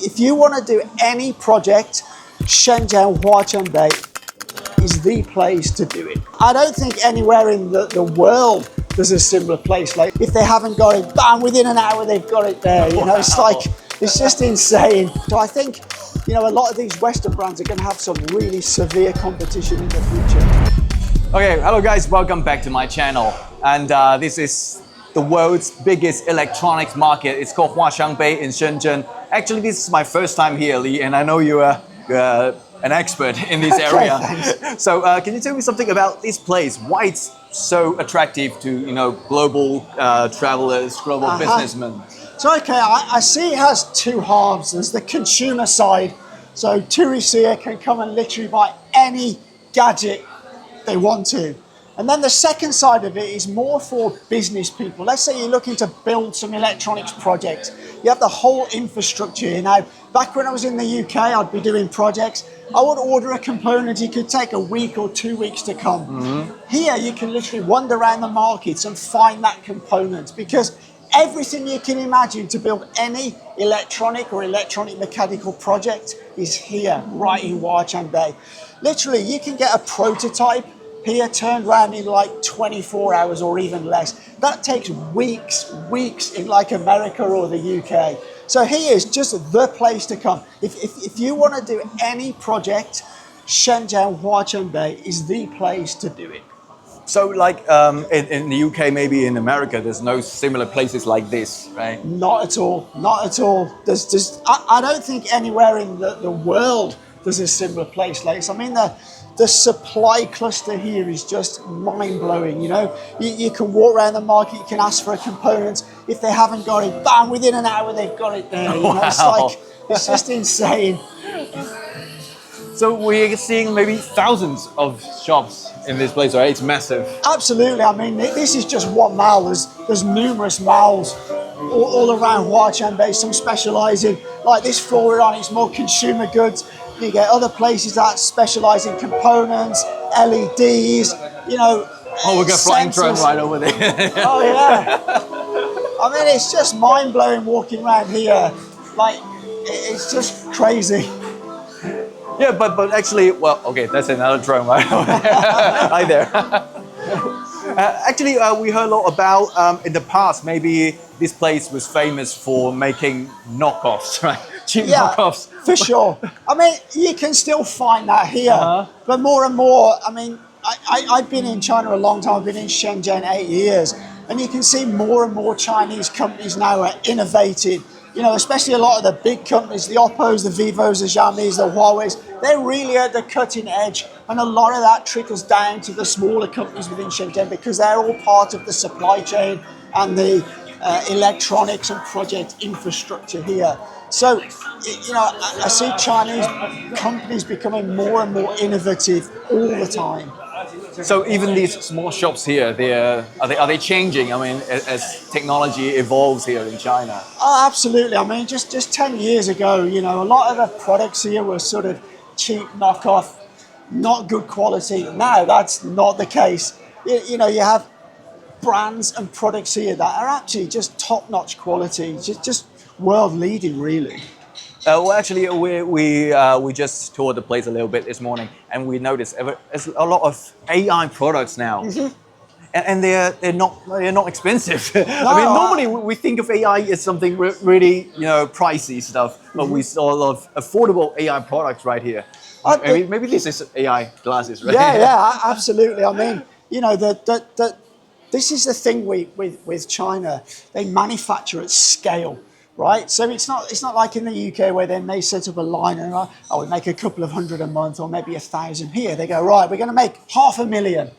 If you want to do any project, Shenzhen, Huaqiangbei is the place to do it. I don't think anywhere in the world there's a similar place. Like if they haven't got it, bam, within an hour they've got it there. You know, it's like, it's just insane. So I think, you know, a lot of these Western brands are going to have some really severe competition in the future. Okay, hello guys, welcome back to my channel. And this is the world's biggest electronics market. It's called Huaqiangbei in Shenzhen. Actually, this is my first time here, Lee, and I know you are an expert in this area. Thanks. So can you tell me something about this place? Why it's so attractive to, you know, global travelers, global businessmen? So okay, I see it has two halves. There's the consumer side. So tourists here can come and literally buy any gadget they want to. And then the second side of it is more for business people. Let's say you're looking to build some electronics projects. You have the whole infrastructure here. Now, back when I was in the UK, I'd be doing projects. I would order a component. It could take a week or 2 weeks to come. Here, you can literally wander around the markets and find that component, because everything you can imagine to build any electronic or electronic mechanical project is here, right in Huaqiangbei. Literally, you can get a prototype here turned around in like 24 hours or even less. That takes weeks in like America or the UK. So here is just the place to come. If you want to do any project, Shenzhen, Huaqiangbei is the place to do it. So like in the UK, maybe in America, there's no similar places like this, right? Not at all, not at all. I don't think anywhere in the world there's a similar place like this. I mean, the supply cluster here is just mind-blowing, you know? You can walk around the market, you can ask for a component. If they haven't got it, bam, within an hour they've got it there. You know? It's like, it's just insane. So we're seeing maybe thousands of shops in this place, right? It's massive. Absolutely. I mean, this is just one mall. There's numerous malls all around Huaqiangbei, some specialising, like this floor we're on, it's more consumer goods. You get other places that specialise in components, LEDs, you know. Oh, we've got a flying drone right over there. Oh, yeah. I mean, it's just mind-blowing walking around here. Like, it's just crazy. Yeah, but actually, well, okay, that's another drone right over there. Hi there. Actually, we heard a lot about, in the past, maybe this place was famous for making knockoffs, right? Cheap knockoffs. For sure. I mean, you can still find that here, but more and more, I mean, I've been in China a long time. I've been in Shenzhen 8 years, and you can see more and more Chinese companies now are innovating. You know, especially a lot of the big companies, the Oppos, the Vivos, the Xiaomis, the Huaweis, they're really at the cutting edge. And a lot of that trickles down to the smaller companies within Shenzhen, because they're all part of the supply chain and the electronics and project infrastructure here. So, you know, I see Chinese companies becoming more and more innovative all the time. So even these small shops here, are they changing? I mean, as technology evolves here in China? Oh, absolutely. I mean, just 10 years ago, you know, a lot of the products here were sort of cheap knockoff, not good quality. Now that's not the case. You know, you have brands and products here that are actually just top-notch quality, just world-leading, really. Well, actually, we just toured the place a little bit this morning, and we noticed there's a lot of AI products now, and they're not expensive. I mean, normally we think of AI as something really, you know, pricey stuff, but we saw a lot of affordable AI products right here. Maybe this is AI glasses, right? Yeah, absolutely. I mean, you know, this is the thing with China. They manufacture at scale. Right, so it's not like in the UK where they may set up a line and we make a couple of hundred a month or maybe 1,000. Here they go, right, we're going to make 500,000,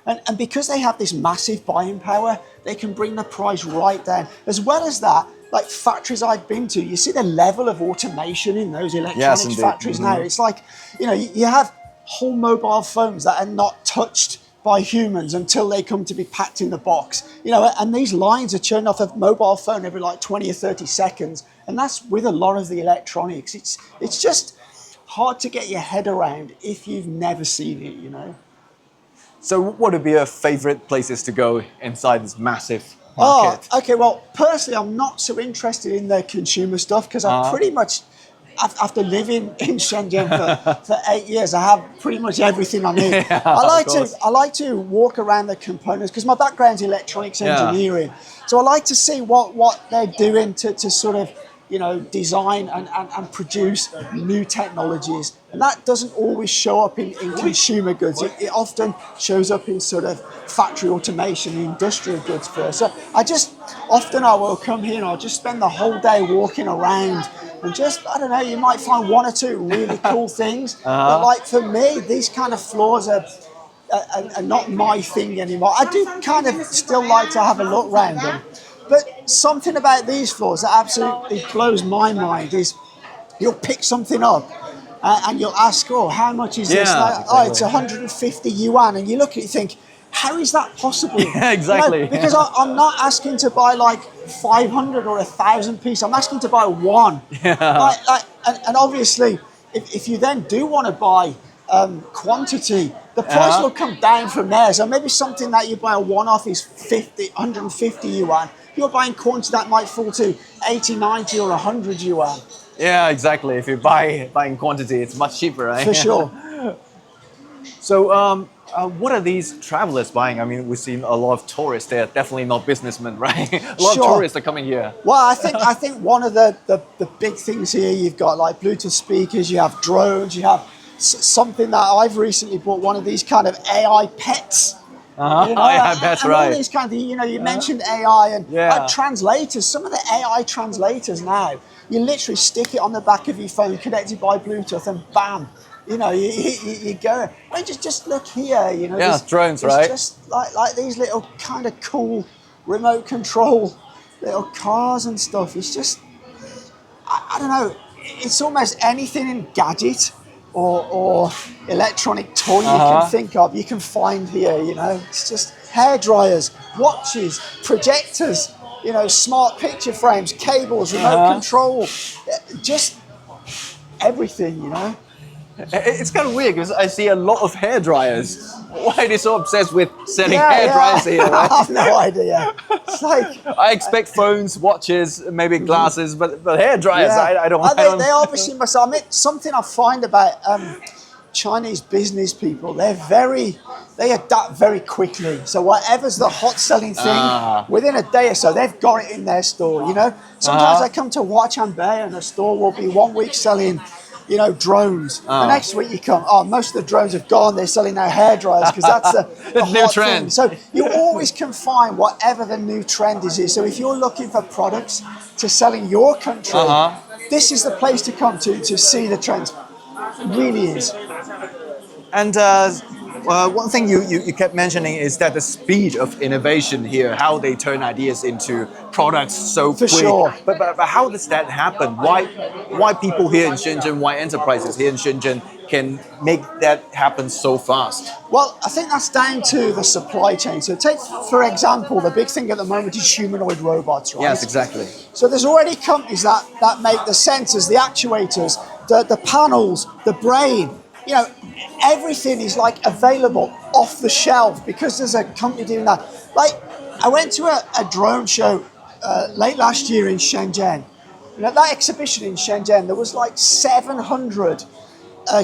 and because they have this massive buying power, they can bring the price right down. As well as that, like factories I've been to, you see the level of automation in those electronics factories now. It's like, you know, you have whole mobile phones that are not touched by humans until they come to be packed in the box, you know, and these lines are churned off a mobile phone every like 20 or 30 seconds, and that's with a lot of the electronics. It's just hard to get your head around if you've never seen it, you know. So what would be your favorite places to go inside this massive market? Oh, okay, well, personally, I'm not so interested in the consumer stuff because I pretty much after living in Shenzhen for 8 years, I have pretty much everything I need. Yeah, I like to walk around the components because my background's electronics engineering. So I like to see what they're doing to sort of, you know, design and produce new technologies. And that doesn't always show up in consumer goods. It often shows up in sort of factory automation, industrial goods first. So I will come here and I'll just spend the whole day walking around and just, I don't know, you might find one or two really cool things. But like for me, these kind of floors are not my thing anymore. I do kind of still like to have a look around them. But something about these floors that absolutely blows my mind is you'll pick something up and you'll ask, oh, how much is this? Like, exactly. oh, it's 150 yuan. And you look at it and think, how is that possible? Yeah, exactly. You know, because I'm not asking to buy like 500 or 1,000 pieces. I'm asking to buy one. Yeah. And obviously, if you then do want to buy quantity, the price will come down from there. So maybe something that you buy a one-off is 150 yuan. If you're buying quantity, that might fall to 80, 90 or 100 yuan. Yeah, exactly. If you buy in quantity, it's much cheaper, right? For sure. So, what are these travelers buying? I mean, we've seen a lot of tourists. They're definitely not businessmen, right? A lot of tourists are coming here. Well, I think one of the big things here, you've got like Bluetooth speakers, you have drones, you have something that I've recently bought, one of these kind of AI pets. You know, yeah, that's and right. all these kind of, you know, you mentioned AI and translators. Some of the AI translators now, you literally stick it on the back of your phone, connected by Bluetooth, and bam, you know, you go. I mean, just look here, you know. Yeah, drones, right? Just like these little kind of cool remote control little cars and stuff. It's just, I don't know. It's almost anything in gadget or electronic toy you can think of, you can find here, you know. It's just hair dryers, watches, projectors, you know, smart picture frames, cables, remote control, just everything, you know. It's kind of weird because I see a lot of hair dryers. Why are they so obsessed with selling hair dryers here? Right? I have no idea. It's like I expect phones, watches, maybe glasses, but hair dryers, I don't. They obviously must. I mean, something I find about Chinese business people, they adapt very quickly. So whatever's the hot selling thing, within a day or so, they've got it in their store. You know, sometimes I come to Huaqiangbei and the store will be 1 week selling, you know, drones. The next week you come, most of the drones have gone. They're selling now hair dryers because that's the new trend. Thing. So you always can find whatever the new trend is. So if you're looking for products to sell in your country, this is the place to come to see the trends. It really is. And one thing you kept mentioning is that the speed of innovation here, how they turn ideas into products so quick. For sure. But how does that happen? Why people here in Shenzhen, why enterprises here in Shenzhen can make that happen so fast? Well, I think that's down to the supply chain. So take, for example, the big thing at the moment is humanoid robots, right? Yes, exactly. So there's already companies that make the sensors, the actuators, the panels, the brain. You know, everything is like available off the shelf because there's a company doing that. Like, I went to a drone show late last year in Shenzhen. And at that exhibition in Shenzhen, there was like 700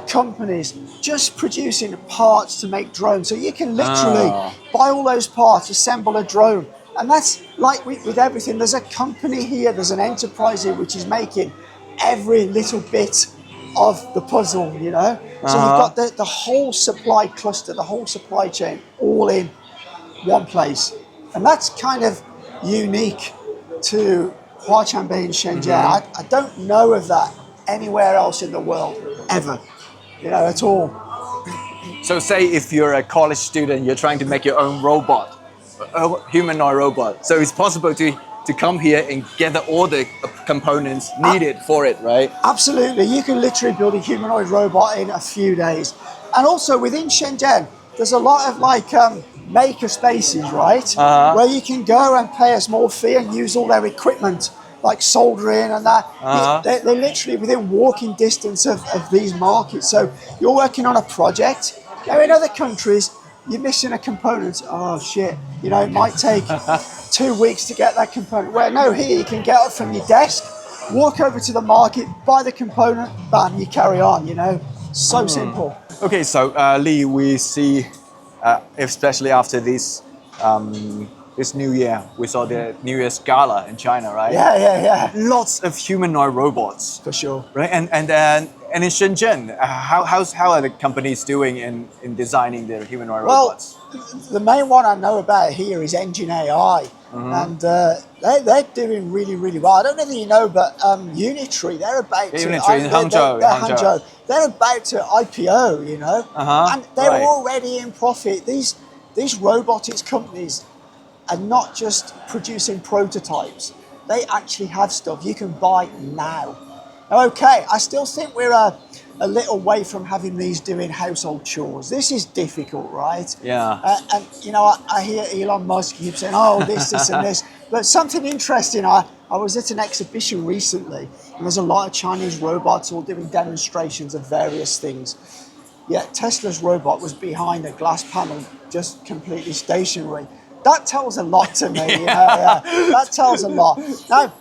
companies just producing parts to make drones. So you can literally buy all those parts, assemble a drone. And that's like with everything. There's a company here, there's an enterprise here which is making every little bit of the puzzle, you know. So you've got the whole supply cluster, the whole supply chain all in one place. And that's kind of unique to Huaqiangbei in Shenzhen. I don't know of that anywhere else in the world, ever, you know, at all. So say if you're a college student, you're trying to make your own robot, a humanoid robot. So it's possible to come here and gather all the components needed for it, right? Absolutely. You can literally build a humanoid robot in a few days. And also within Shenzhen, there's a lot of like maker spaces, right? Where you can go and pay a small fee and use all their equipment, like soldering and that. They're literally within walking distance of these markets. So you're working on a project. Now in other countries, you're missing a component. Oh shit, it might take 2 weeks to get that component. Well, no, here you can get it from your desk walk over to the market, buy the component, bam, you carry on, you know. So simple. Okay, so Lee, we see, especially after this New Year, we saw the New Year's gala in China, right? Yeah. Lots of humanoid robots, For sure. right? And in Shenzhen, how are the companies doing in designing their humanoid Well, robots? the main one I know about here is Engine AI, and they're doing really, really well. I don't know if you know, but Unitree, they're about to Unitree in Hangzhou, Hangzhou, they're about to IPO, you know, and they're right. already in profit. These robotics companies are not just producing prototypes; they actually have stuff you can buy now. Okay, I still think we're a little way from having these doing household chores. This is difficult, right? Yeah. And you know, I hear Elon Musk keep saying, "Oh, this, and this." But something interesting. I was at an exhibition recently, and there's a lot of Chinese robots all doing demonstrations of various things. Yet Tesla's robot was behind a glass panel, just completely stationary. That tells a lot to me. You know, yeah. That tells a lot. Now,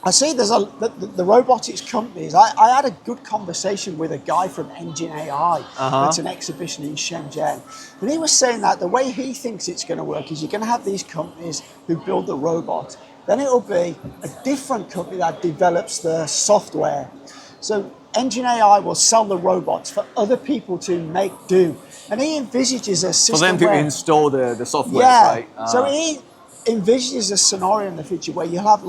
I see there's the robotics companies. I had a good conversation with a guy from Engine AI at an exhibition in Shenzhen. And he was saying that the way he thinks it's going to work is you're going to have these companies who build the robot. Then it'll be a different company that develops the software. So Engine AI will sell the robots for other people to make do. And he envisages a system For them to where, install the software, yeah. right? So he envisages a scenario in the future where you'll have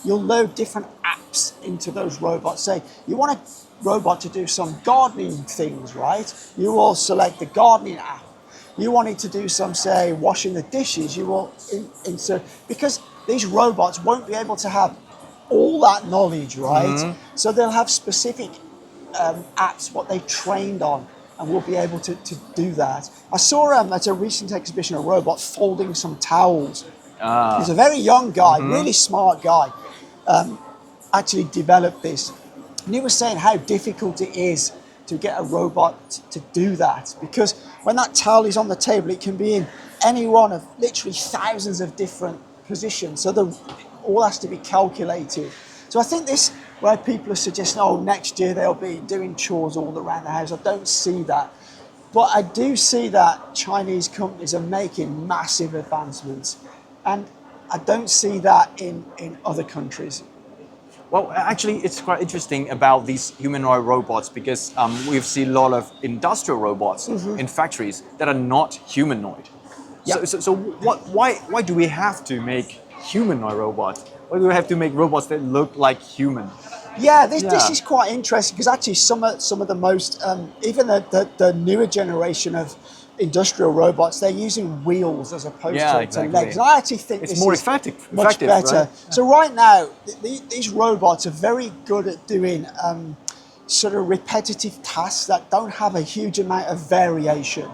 you'll load different apps into those robots. Say you want a robot to do some gardening things, right? You will select the gardening app. You want it to do some, say, washing the dishes. You will insert, because these robots won't be able to have all that knowledge, right? So they'll have specific apps, what they trained on, and we'll be able to do that. I saw at a recent exhibition a robot folding some towels. He's a very young guy, really smart guy, actually developed this. And he was saying how difficult it is to get a robot to do that, because when that towel is on the table, it can be in any one of literally thousands of different positions. So all has to be calculated. So I think this, where people are suggesting, oh, next year they'll be doing chores all around the house, I don't see that. But I do see that Chinese companies are making massive advancements. And I don't see that in other countries. Well, actually, it's quite interesting about these humanoid robots because we've seen a lot of industrial robots in factories that are not humanoid. Yep. So why do we have to make humanoid robots? Why do we have to make robots that look like human? Yeah, this is quite interesting because actually some of the most, even the newer generation of industrial robots, they're using wheels as opposed to legs. And I actually think it's this more is effective, much better. right? So right now, these robots are very good at doing sort of repetitive tasks that don't have a huge amount of variation.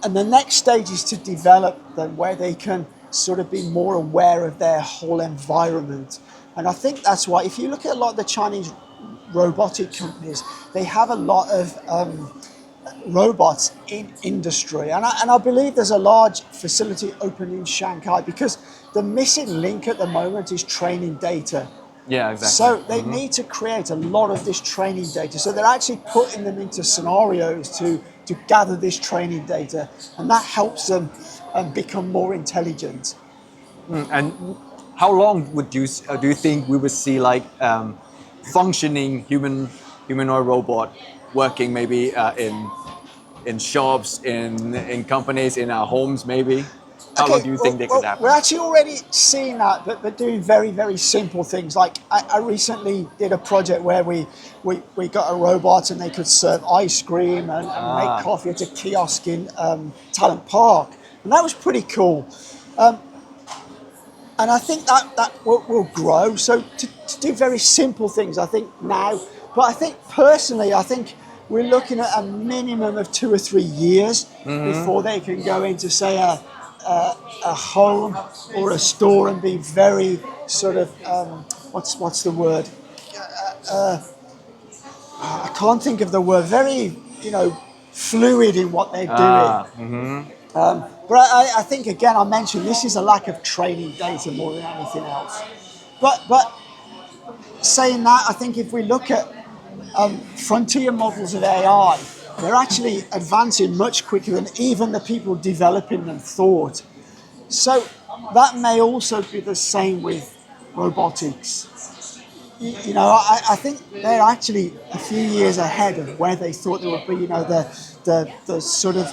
And the next stage is to develop them where they can sort of be more aware of their whole environment. And I think that's why, if you look at a lot of the Chinese robotic companies, they have a lot of robots in industry. And I believe there's a large facility open in Shanghai because the missing link at the moment is training data. Yeah, exactly. So they need to create a lot of this training data. So they're actually putting them into scenarios to gather this training data, and that helps them become more intelligent. And how long do you think we would see like functioning humanoid robot working maybe in shops, in companies, in our homes maybe? How long do you think they could happen? We're actually already seeing that, but doing very, very simple things. Like I recently did a project where we got a robot and they could serve ice cream and make coffee at a kiosk in Talent Park. And that was pretty cool. And I think that will grow. So to do very simple things, I think now. But I think personally, I think we're looking at a minimum of 2 or 3 years before they can go into, say, a home or a store and be very sort of what's the word? I can't think of the word. Very, fluid in what they're doing. But I think again, I mentioned this is a lack of training data more than anything else. But saying that, I think if we look at frontier models of AI, they're actually advancing much quicker than even the people developing them thought. So that may also be the same with robotics. You know, I think they're actually a few years ahead of where they thought they would be. You know, the sort of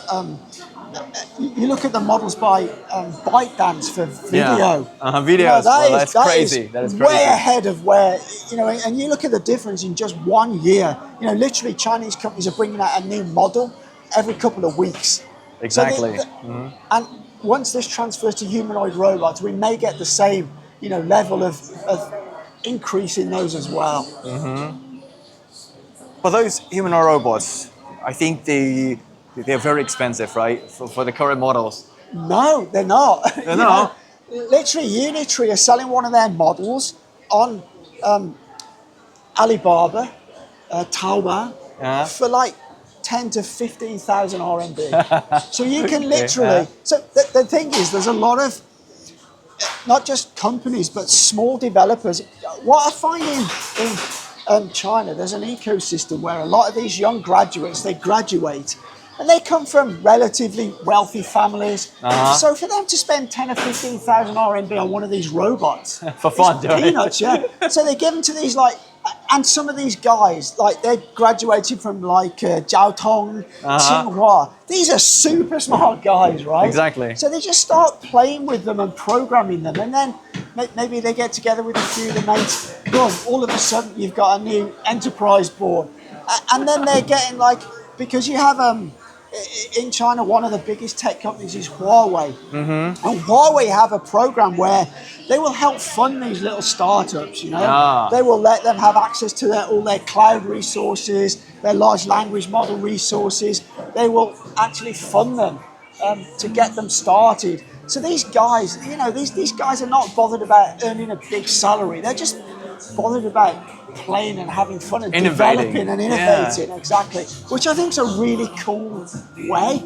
you look at the models by ByteDance for video. Yeah. Videos. You know, Well, that's crazy. That is crazy. Way ahead of where, you know, and you look at the difference in just 1 year. You know, literally Chinese companies are bringing out a new model every couple of weeks. Exactly. So and once this transfers to humanoid robots, we may get the same, you know, level of increase in those as well. For those humanoid robots, I think they're very expensive, right? For the current models. No, they're not. They're not. Literally, Unitree are selling one of their models on Alibaba, Taobao, for like 10 to 15,000 RMB. So you can literally. So the thing is, there's a lot of not just companies but small developers. What I find in China, there's an ecosystem where a lot of these young graduates, they graduate and they come from relatively wealthy families. So for them to spend 10 or 15,000 RMB on one of these robots, for fun, it's peanuts, yeah. So they give them to these like, and some of these guys, like they graduated from like Jiaotong, Tsinghua. These are super smart guys, right? Exactly. So they just start playing with them and programming them, and then maybe they get together with a few of the mates. Boom! All of a sudden, you've got a new enterprise board, and then they're getting like, because you have in China, one of the biggest tech companies is Huawei, and Huawei have a program where they will help fund these little startups. You know, they will let them have access to all their cloud resources, their large language model resources. They will actually fund them to get them started. So these guys, you know, these guys are not bothered about earning a big salary. They're just bothered about playing and having fun and developing and innovating. Exactly, which I think is a really cool way,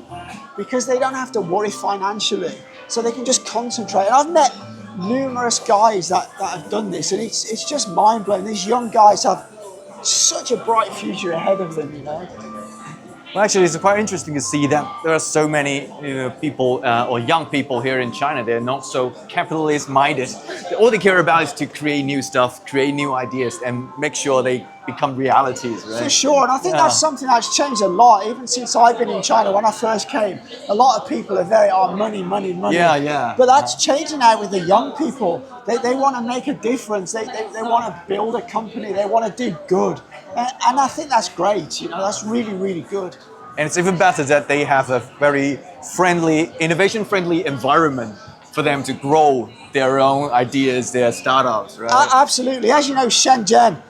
because they don't have to worry financially, so they can just concentrate. And I've met numerous guys that have done this, and it's just mind blowing. These young guys have such a bright future ahead of them, you know. Well, actually, it's quite interesting to see that there are so many people or young people here in China. They're not so capitalist-minded. All they care about is to create new stuff, create new ideas, and make sure they become realities, right? For sure, and I think that's something that's changed a lot, even since I've been in China. When I first came, a lot of people are very, money, money, money. Yeah. But that's changing now with the young people. They want to make a difference. They want to build a company. They want to do good. And I think that's great, you know, that's really, really good. And it's even better that they have a very friendly, innovation-friendly environment for them to grow their own ideas, their startups, right? Absolutely. As you know, Shenzhen,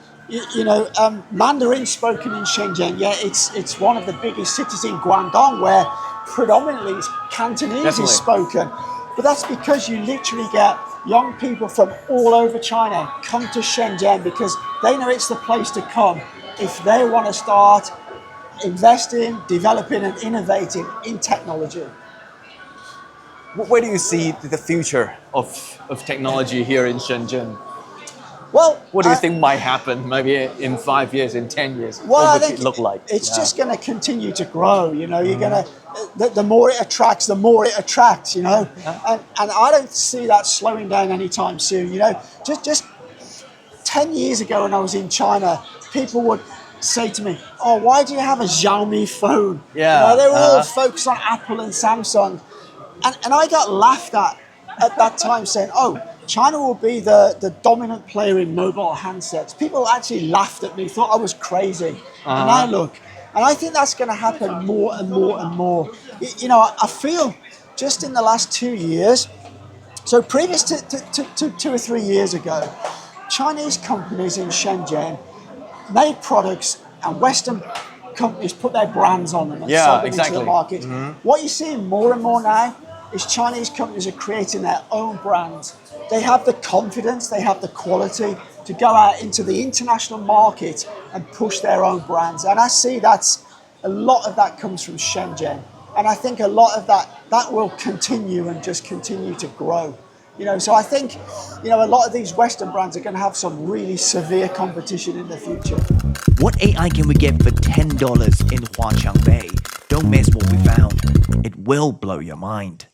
Mandarin spoken in Shenzhen, it's one of the biggest cities in Guangdong where predominantly Cantonese is spoken. But that's because you literally get young people from all over China come to Shenzhen because they know it's the place to come if they want to start investing, developing and innovating in technology. Where do you see the future of technology here in Shenzhen? Well, what do you think might happen maybe in 5 years, in 10 years? Well, what would it look like? It's just going to continue to grow. You know, you're going to, the more it attracts, the more it attracts, you know. And I don't see that slowing down anytime soon. You know, just 10 years ago when I was in China, people would say to me, "Oh, why do you have a Xiaomi phone?" Yeah. You know, they were all focused on Apple and Samsung. And I got laughed at that time saying, "Oh, China will be the dominant player in mobile handsets." People actually laughed at me, thought I was crazy. And now look, and I think that's going to happen more and more and more. You know, I feel just in the last 2 years, so previous to 2 or 3 years ago, Chinese companies in Shenzhen made products and Western companies put their brands on them and sold them into the market. What you're seeing more and more now is Chinese companies are creating their own brands. They have the confidence, they have the quality to go out into the international market and push their own brands. And I see that's a lot of that comes from Shenzhen. And I think a lot of that will continue and just continue to grow. So I think, a lot of these Western brands are going to have some really severe competition in the future. What AI can we get for $10 in Huaqiangbei? Don't miss what we found. It will blow your mind.